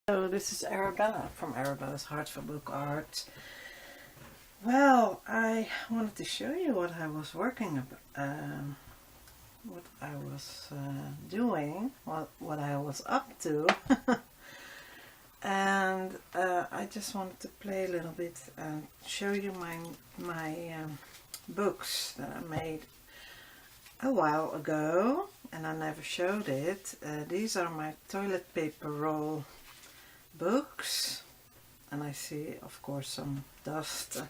So this is Arrabella from Arabella's Heart for Book Art. Well, I wanted to show you what I was working what I was doing, what I was up to, and I just wanted to play a little bit and show you my books that I made a while ago, and I never showed it. These are my toilet paper roll books, and I see of course some dust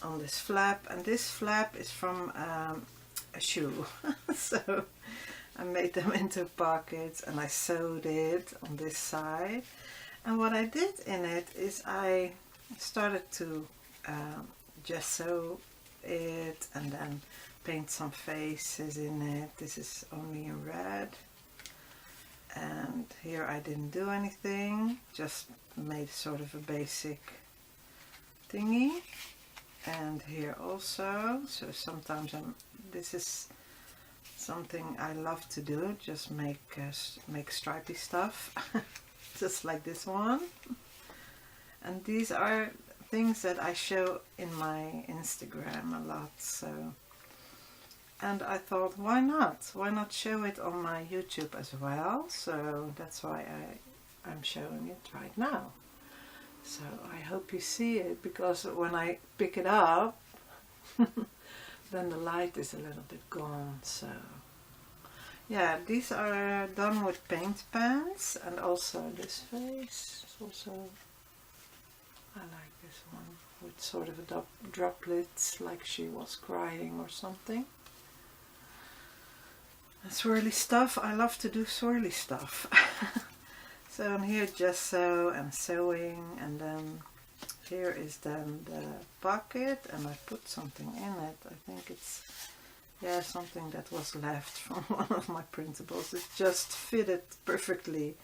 on this flap, and this flap is from a shoe. So I made them into pockets and I sewed it on this side, and what I did in it is I started to gesso it and then paint some faces in it. This is only in red, and here I didn't do anything, just made sort of a basic thingy. And here also, so sometimes this is something I love to do, just make stripy stuff, just like this one. And these are things that I show in my Instagram a lot, so. And I thought, why not show it on my YouTube as well? So that's why I'm showing it right now. So I hope you see it, because when I pick it up, then the light is a little bit gone. So yeah, these are done with paint pens, and also this face is also, I like this one, with sort of a droplets, like she was crying or something. Swirly stuff, I love to do swirly stuff. So I'm here gesso and sewing, and then here is then the pocket, and I put something in it. I think it's, yeah, something that was left from one of my printables. It just fitted perfectly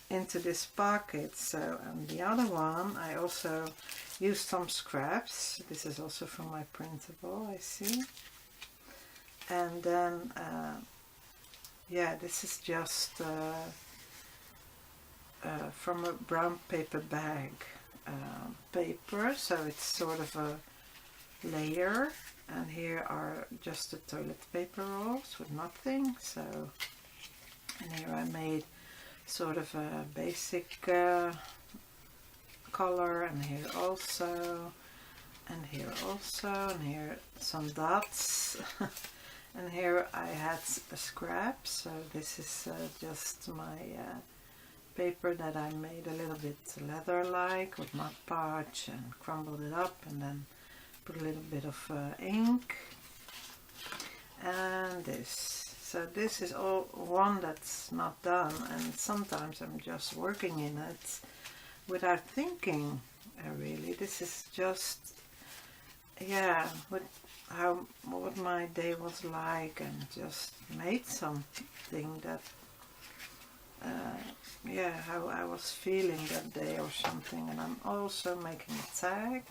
into this pocket. So, and the other one I also used some scraps. This is also from my printable, I see. And then yeah, this is just from a brown paper bag paper, so it's sort of a layer, and here are just the toilet paper rolls with nothing. So, and here I made sort of a basic color, and here also, and here also, and here some dots. And here I had a scrap, so this is just my paper that I made a little bit leather-like with Mod Podge, and crumbled it up and then put a little bit of ink. And this. So this is all one that's not done, and sometimes I'm just working in it without thinking really. This is just, yeah, what my day was like, and just made something that yeah, how I was feeling that day or something. And I'm also making a tag,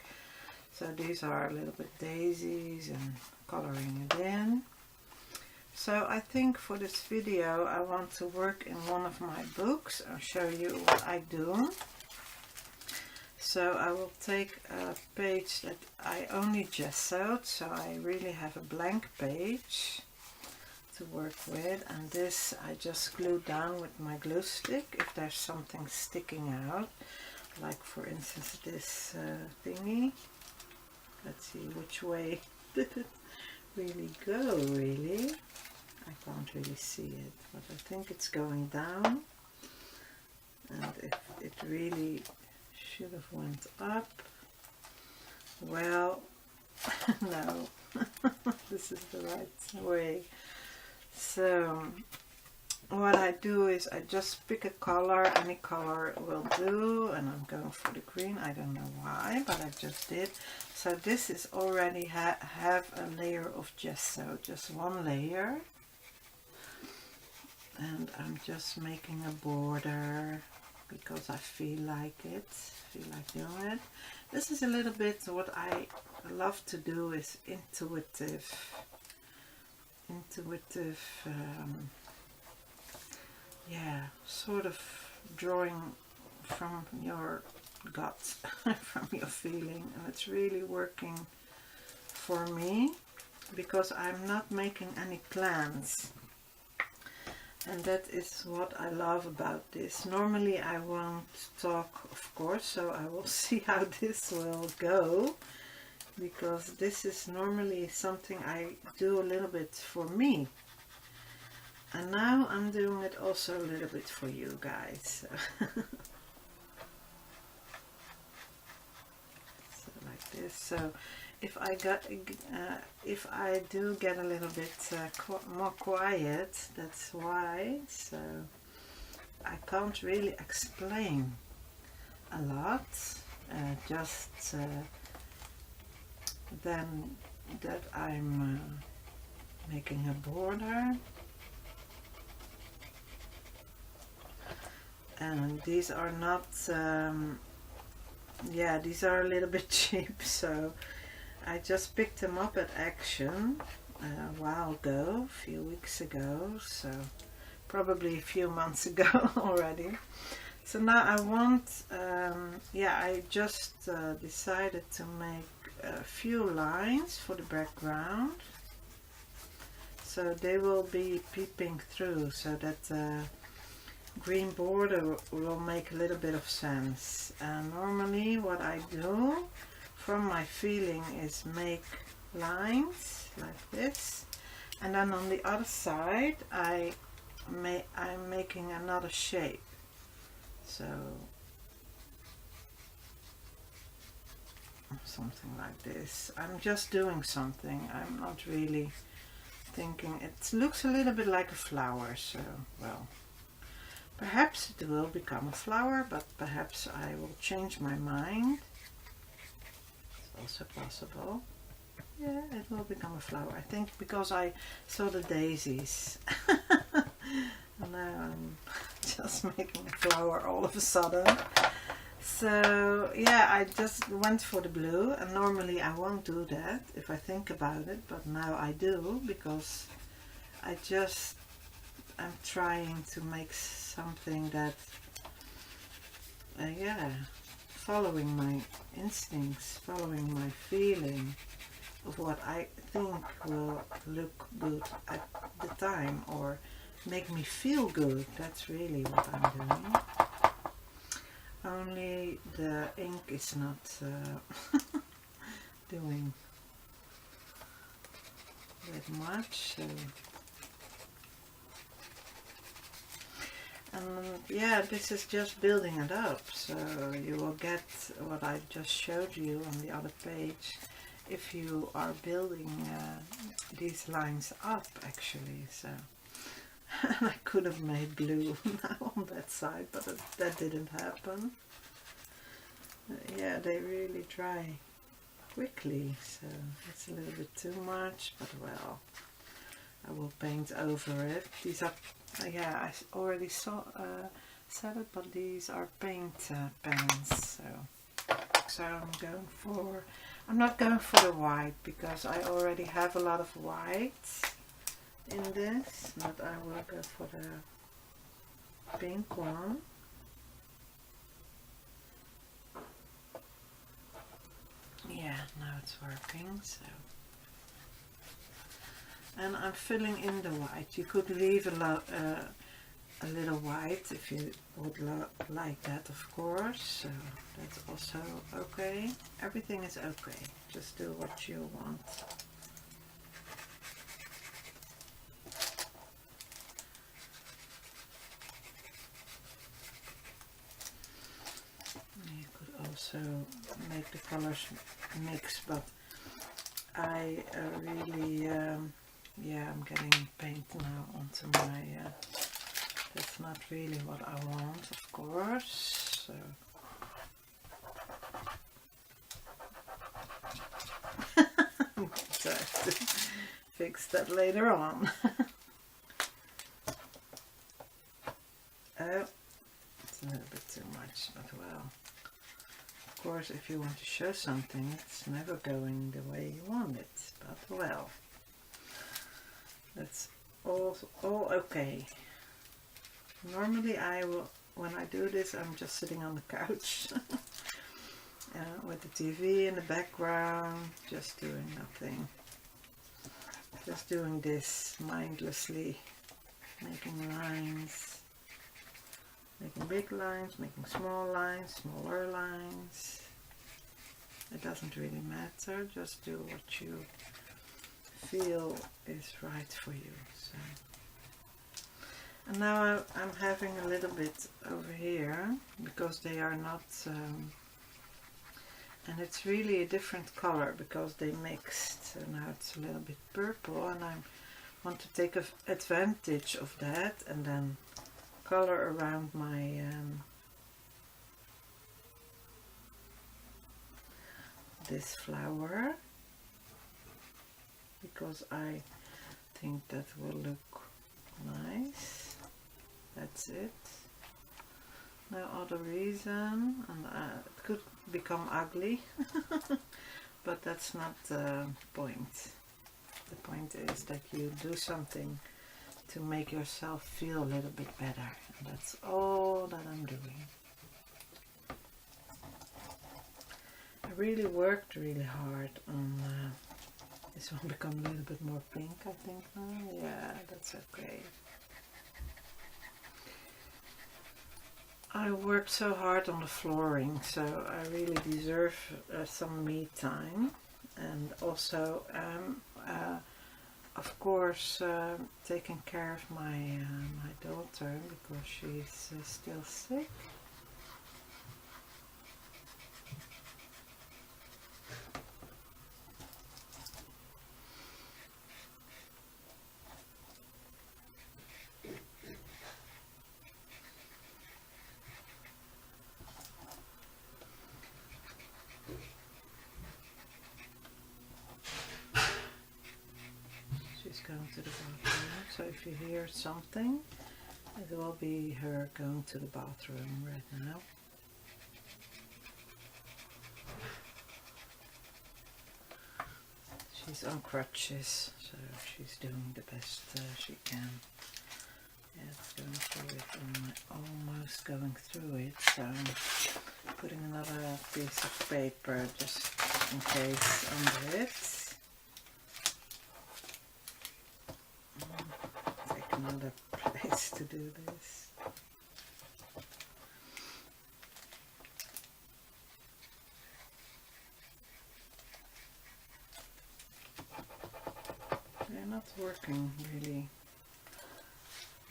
so these are a little bit daisies and coloring it in. So I think for this video I want to work in one of my books and show you what I do. So I will take a page that I only gessoed, so I really have a blank page to work with, and this I just glue down with my glue stick if there's something sticking out, like for instance this thingy. Let's see, which way did it really go, really? I can't really see it, but I think it's going down, and if it really should have went up, well, no, this is the right way. So what I do is I just pick a color, any color will do, and I'm going for the green. I don't know why, but I just did. So this is already have a layer of gesso, just one layer, and I'm just making a border because I feel like doing it. This is a little bit what I love to do, is intuitive, yeah, sort of drawing from your gut, from your feeling, and it's really working for me because I'm not making any plans. And that is what I love about this. Normally I won't talk, of course, so I will see how this will go, because this is normally something I do a little bit for me. And now I'm doing it also a little bit for you guys. So like this. So if I do get a little bit more quiet, that's why. So I can't really explain a lot, just then that I'm making a border, and these are not yeah, these are a little bit cheap, so I just picked them up at Action a while ago, a few weeks ago, so probably a few months ago already. So now I want, yeah, I just decided to make a few lines for the background, so they will be peeping through, so that the green border will make a little bit of sense. And normally what I do from my feeling is make lines like this, and then on the other side I'm making another shape. So something like this. I'm just doing something. I'm not really thinking. It looks a little bit like a flower, so well, perhaps it will become a flower, but perhaps I will change my mind. Also possible. Yeah, it will become a flower, I think, because I saw the daisies. And now I'm just making a flower all of a sudden. So yeah, I just went for the blue, and normally I won't do that if I think about it, but now I do, because I'm trying to make something that yeah, following my instincts, following my feeling of what I think will look good at the time or make me feel good. That's really what I'm doing. Only the ink is not doing that much. So. And yeah, this is just building it up, so you will get what I just showed you on the other page if you are building these lines up, actually. So I could have made blue now on that side, but that didn't happen. Yeah, they really dry quickly, so it's a little bit too much, but well, I will paint over it. These are, yeah, I already said it, but these are paint pens. So I'm not going for the white, because I already have a lot of white in this, but I will go for the pink one. Yeah, now it's working. So. And I'm filling in the white. You could leave a little white if you would like that, of course. So that's also okay. Everything is okay. Just do what you want. You could also make the colors mix, but I really yeah, I'm getting paint now onto my, that's not really what I want, of course, so. So I have to fix that later on. Oh, it's a little bit too much, but well, of course, if you want to show something, it's never going the way you want it, but well. That's all okay. Normally I when I do this, I'm just sitting on the couch with the TV in the background, just doing nothing. Just doing this mindlessly, making lines, making big lines, making small lines, smaller lines. It doesn't really matter, just do what you feel is right for you. So. And now I'm having a little bit over here, because they are not, and it's really a different color because they mixed. So now it's a little bit purple, and I want to take advantage of that and then color around my this flower, because I think that will look nice. That's it. No other reason, and it could become ugly, but that's not the point. The point is that you do something to make yourself feel a little bit better, and that's all that I'm doing. I really worked really hard on this one. Become a little bit more pink, I think. Yeah, that's okay. I worked so hard on the flooring, so I really deserve some me time, and also of course taking care of my my daughter, because she's still sick. Going to the bathroom, so if you hear something, it will be her going to the bathroom right now. She's on crutches, so she's doing the best she can. Yeah, it's going through it, and almost going through it, so I'm putting another piece of paper just in case under it. Another place to do this. They're not working really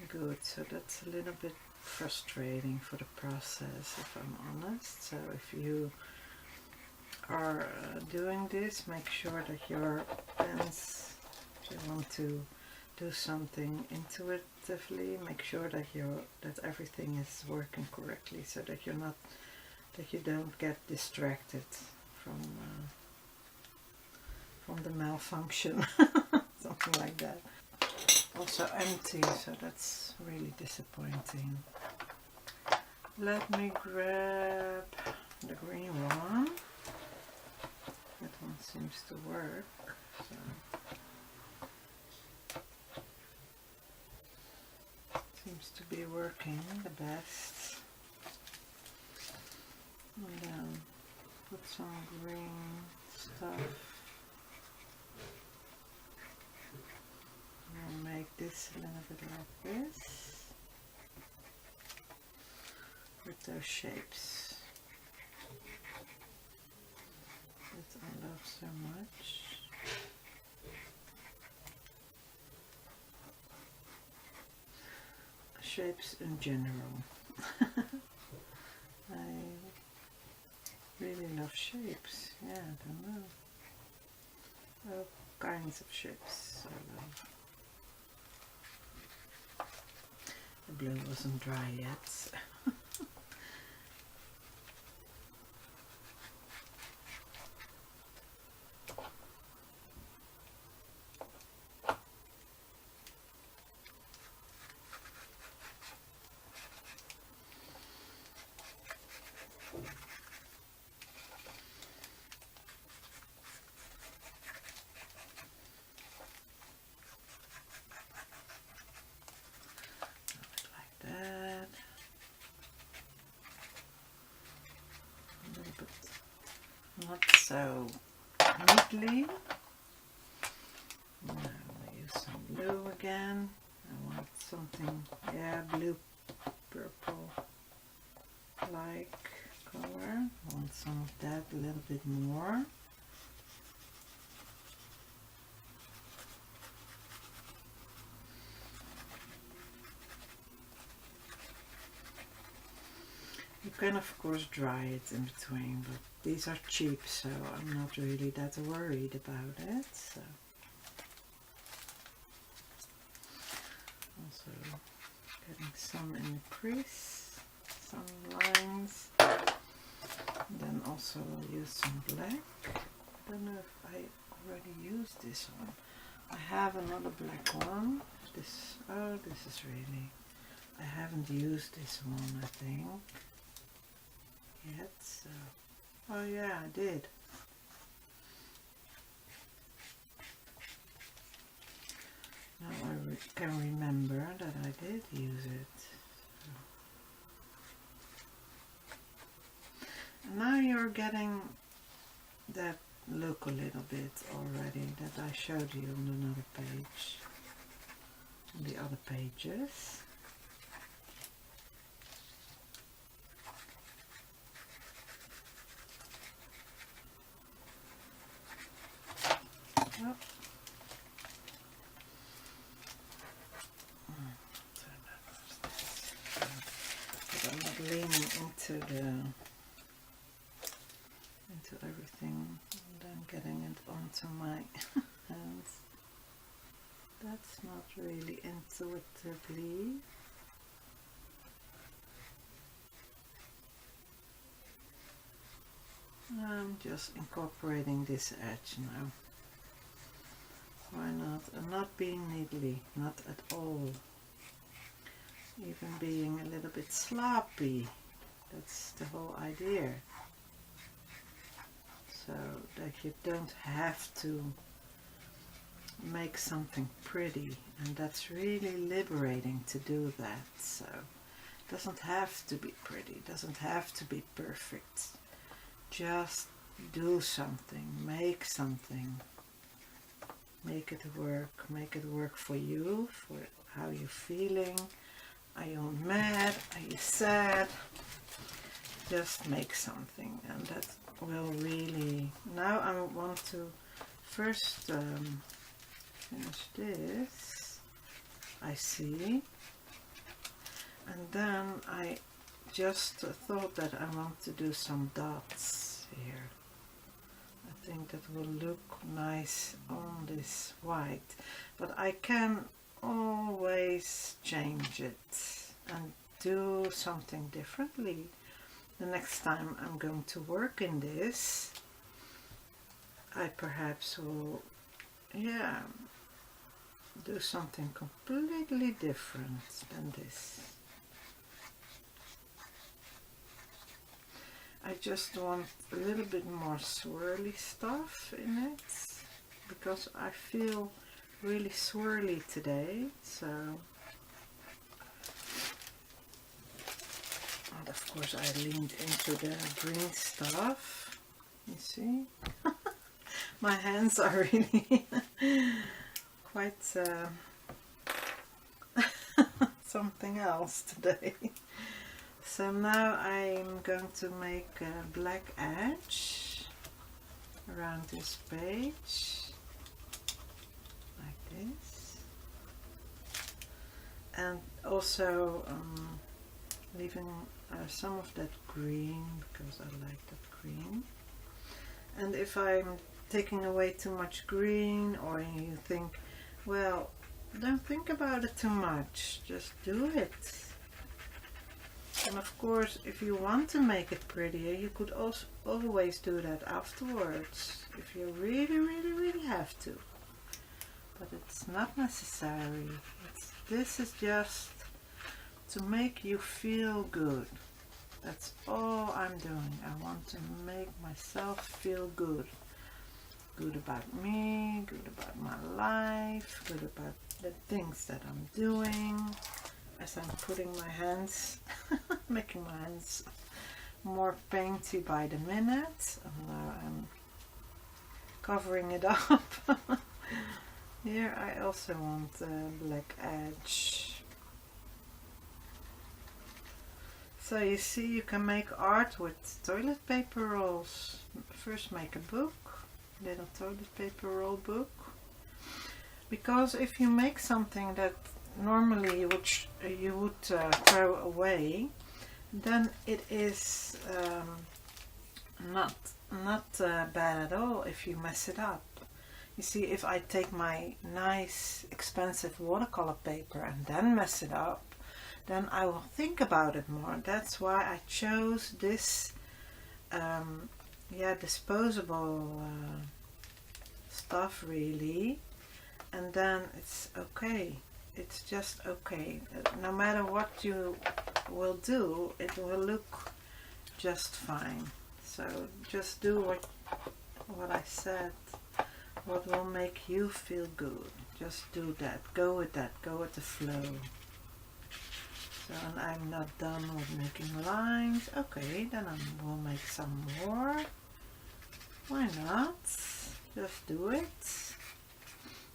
good, so that's a little bit frustrating for the process, if I'm honest. So if you are doing this, make sure that your pens, if you want to do something intuitively, make sure that that everything is working correctly, so that you don't get distracted from the malfunction, something like that. Also empty, so that's really disappointing. Let me grab the green one. That one seems to work. So. Seems to be working the best. And then put some green stuff. And I'll make this a little bit like this, with those shapes that I love so much. Shapes in general. I really love shapes. Yeah, I don't know. All kinds of shapes I love. The blue wasn't dry yet. so neatly. Now I use some blue again. I want something, yeah, blue, purple like color. I want some of that, a little bit more. You can of course dry it in between, but these are cheap, so I'm not really that worried about it. So also getting some in the crease, some lines. And then also I'll use some black. I don't know if I already used this one. I have another black one. This, oh, this is really, I haven't used this one, I think, yet. So, oh yeah, I did. Now I can remember that I did use it. So. And now you're getting that look a little bit already that I showed you on another page, on the other pages. Oh. But I'm not leaning into everything and then getting it onto my hands. That's not really intuitively. I'm just incorporating this edge now. Why not? And not being needly, not at all. Even being a little bit sloppy. That's the whole idea. So that you don't have to make something pretty, and that's really liberating to do that. So it doesn't have to be pretty, it doesn't have to be perfect. Just do something, make something, make it work for you, for how you're feeling. Are you mad? Are you sad? Just make something, and that will really. Now I want to first finish this, I see, and then I just thought that I want to do some dots here. I think that will look nice on this white, but I can always change it and do something differently the next time I'm going to work in this. I perhaps will, yeah, do something completely different than this. I just want a little bit more swirly stuff in it, because I feel really swirly today, so. And of course I leaned into the green stuff, you see. My hands are really quite something else today. So now I'm going to make a black edge around this page, like this, and also leaving some of that green, because I like that green. And if I'm taking away too much green, or you think, well, don't think about it too much, just do it. And of course, if you want to make it prettier, you could also always do that afterwards, if you really have to. But it's not necessary. This is just to make you feel good. That's all I'm doing. I want to make myself feel good. Good about me, good about my life, good about the things that I'm doing. As I'm putting my hands, making my hands more painty by the minute. And now I'm covering it up. Here I also want a black edge. So you see, you can make art with toilet paper rolls. First make a book, little toilet paper roll book. Because if you make something that normally you would throw away, then it is not bad at all if you mess it up. You see, if I take my nice expensive watercolor paper and then mess it up, then I will think about it more. That's why I chose this disposable stuff really, and then it's okay. It's just okay. No matter what you will do, it will look just fine. So just do what I said, what will make you feel good. Just do that. Go with that. Go with the flow. So, and I'm not done with making lines. Okay, then I will make some more. Why not? Just do it.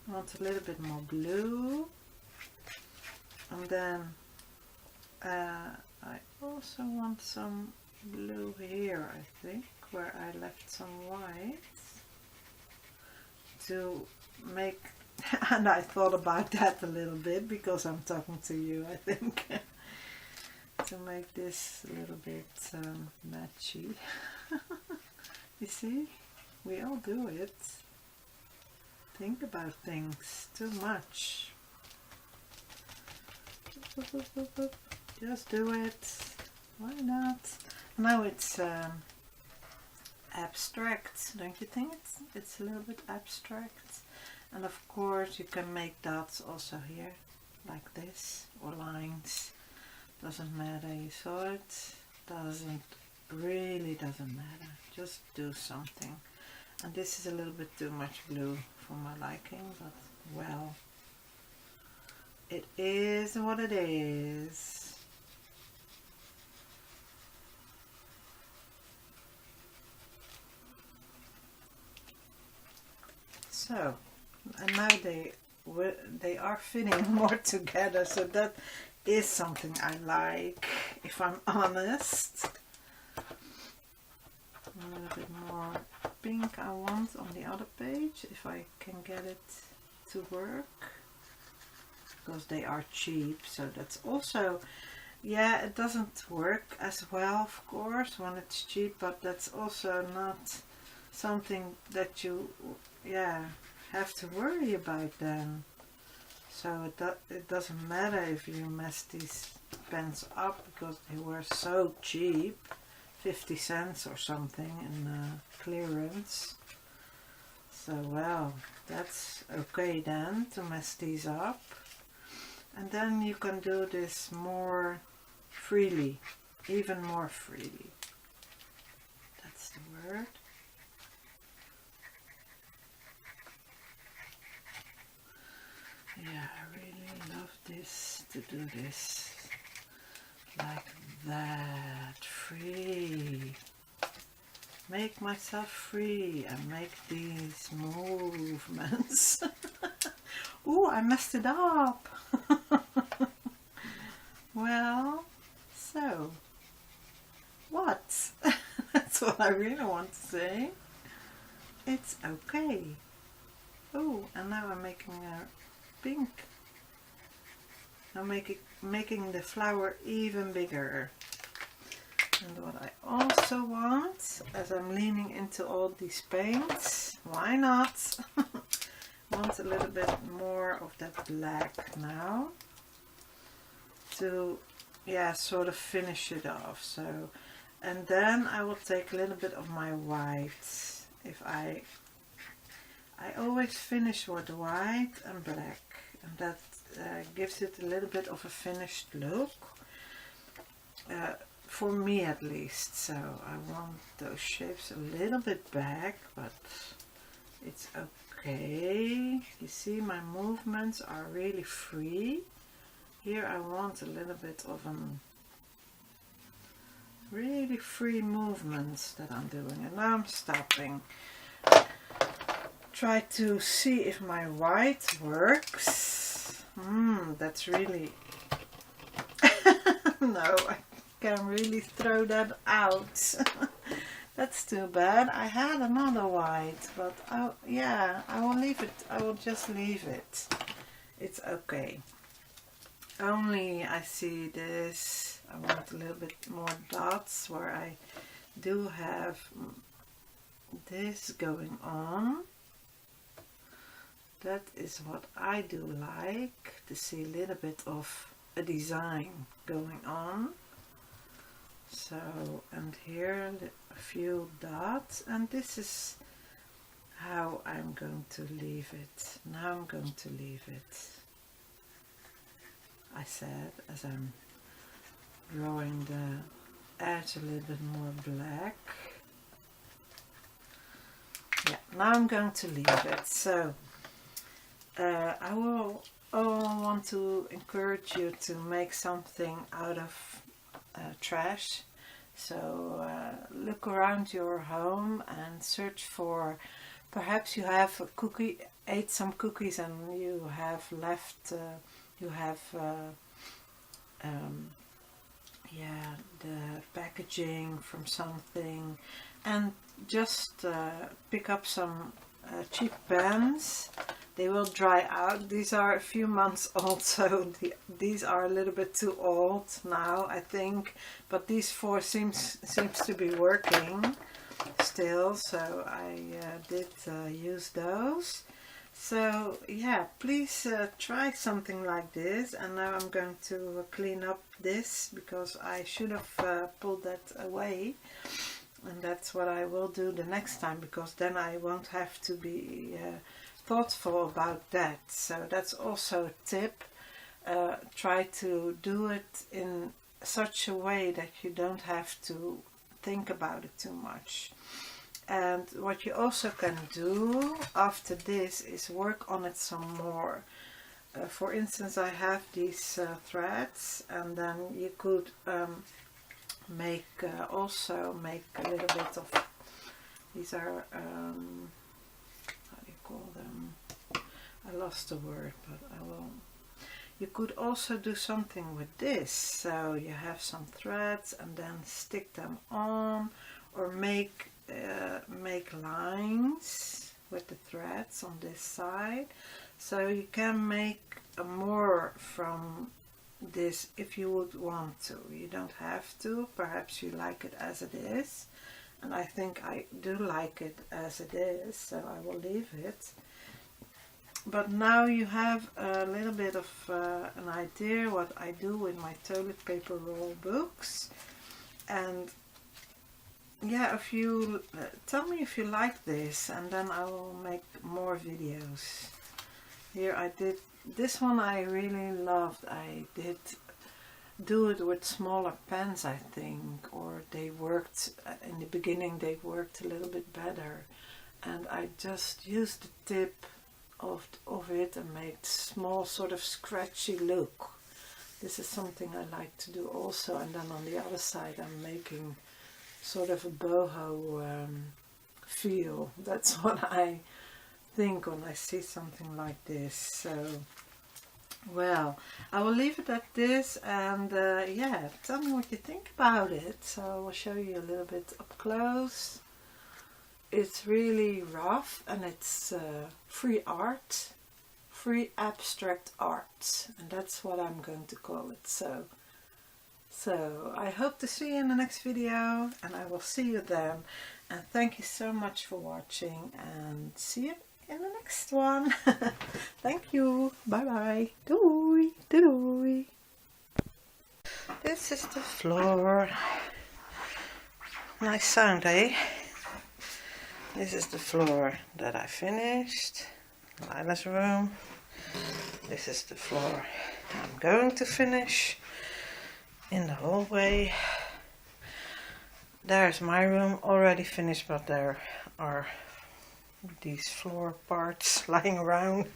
I want a little bit more blue. And then I also want some blue here, I think, where I left some white to make, and I thought about that a little bit because I'm talking to you, I think, to make this a little bit matchy. You see, we all do it. Think about things too much. Just do it. Why not? Now it's abstract, don't you think? It's a little bit abstract. And of course you can make dots also here, like this, or lines. Doesn't matter, you saw it. Really doesn't matter. Just do something. And this is a little bit too much blue for my liking, but well, it is what it is. So, and now they are fitting more together, so that is something I like, if I'm honest. A little bit more pink I want on the other page, if I can get it to work, because they are cheap, so that's also, yeah, it doesn't work as well, of course, when it's cheap, but that's also not something that you, yeah, have to worry about then. So it doesn't matter if you mess these pens up, because they were so cheap, 50 cents or something in clearance. So well, that's okay then, to mess these up. And then you can do this more freely, even more freely. That's the word. Yeah, I really love this, to do this like that, free. Make myself free and make these movements. Ooh, I messed it up. Well, so what? That's what I really want to say. It's okay. Oh, and now I'm making a pink. I'm making the flower even bigger. And what I also want, as I'm leaning into all these paints, why not? Want a little bit more of that black now to, yeah, sort of finish it off. So, and then I will take a little bit of my white. If I always finish with white and black, and that gives it a little bit of a finished look, for me at least. So I want those shapes a little bit back, but it's okay. You see, my movements are really free. Here I want a little bit of a really free movements that I'm doing, and now I'm stopping. try to see if my white works. That's really... No, I can really throw that out. That's too bad. I had another white, but yeah, I will leave it. I will just leave it. It's okay. Only I see this. I want a little bit more dots where I do have this going on. That is what I do like, to see a little bit of a design going on. So, and here a few dots, and this is how I'm going to leave it. Now I'm going to leave it. I said, as I'm drawing the edge a little bit more black. Yeah, now I'm going to leave it. So I will want to encourage you to make something out of trash. So look around your home and search for, perhaps you have a cookie, ate some cookies and you have left, yeah, the packaging from something, and just pick up some cheap pens. They will dry out. These are a few months old, so these are a little bit too old now, I think. But these four seems to be working still, so I did use those. So yeah, please try something like this. And now I'm going to clean up this, because I should have pulled that away. And that's what I will do the next time, because then I won't have to be thoughtful about that. So that's also a tip. Try to do it in such a way that you don't have to think about it too much. And what you also can do after this is work on it some more. For instance, I have these threads, and then you could also make a little bit of, these are how do you call them? I lost the word, but I will. You could also do something with this. So you have some threads and then stick them on, or make lines with the threads on this side. So you can make more from this if you would want to. You don't have to. Perhaps you like it as it is, and I think I do like it as it is, so I will leave it. But now you have a little bit of an idea what I do with my toilet paper roll books. And yeah, if you tell me if you like this, and then I will make more videos. Here I did this one, I really loved. I did do it with smaller pens, I think, or they worked in the beginning, they worked a little bit better, and I just used the tip of it and made small sort of scratchy look. This is something I like to do also. And then on the other side I'm making sort of a boho feel. That's what I think when I see something like this. So, well, I will leave it at this, and yeah, tell me what you think about it. So I will show you a little bit up close. It's really rough, and it's free art, free abstract art, and that's what I'm going to call it. So I hope to see you in the next video, and I will see you then. And thank you so much for watching, and see you in the next one. Thank you. Bye bye. Doei. Doei. This is the floor. Nice sound, eh? This is the floor that I finished. Lila's room. This is the floor I'm going to finish in the hallway. There's my room already finished, but there are these floor parts lying around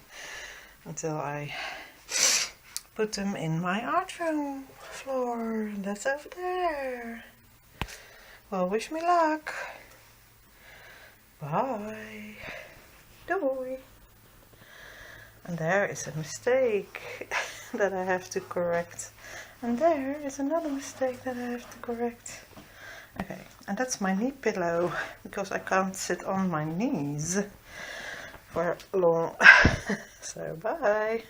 until I put them in my art room floor. That's over there. Well, wish me luck. Bye. Doei. And there is a mistake that I have to correct. And there is another mistake that I have to correct. Okay, and that's my knee pillow, because I can't sit on my knees for long. So bye.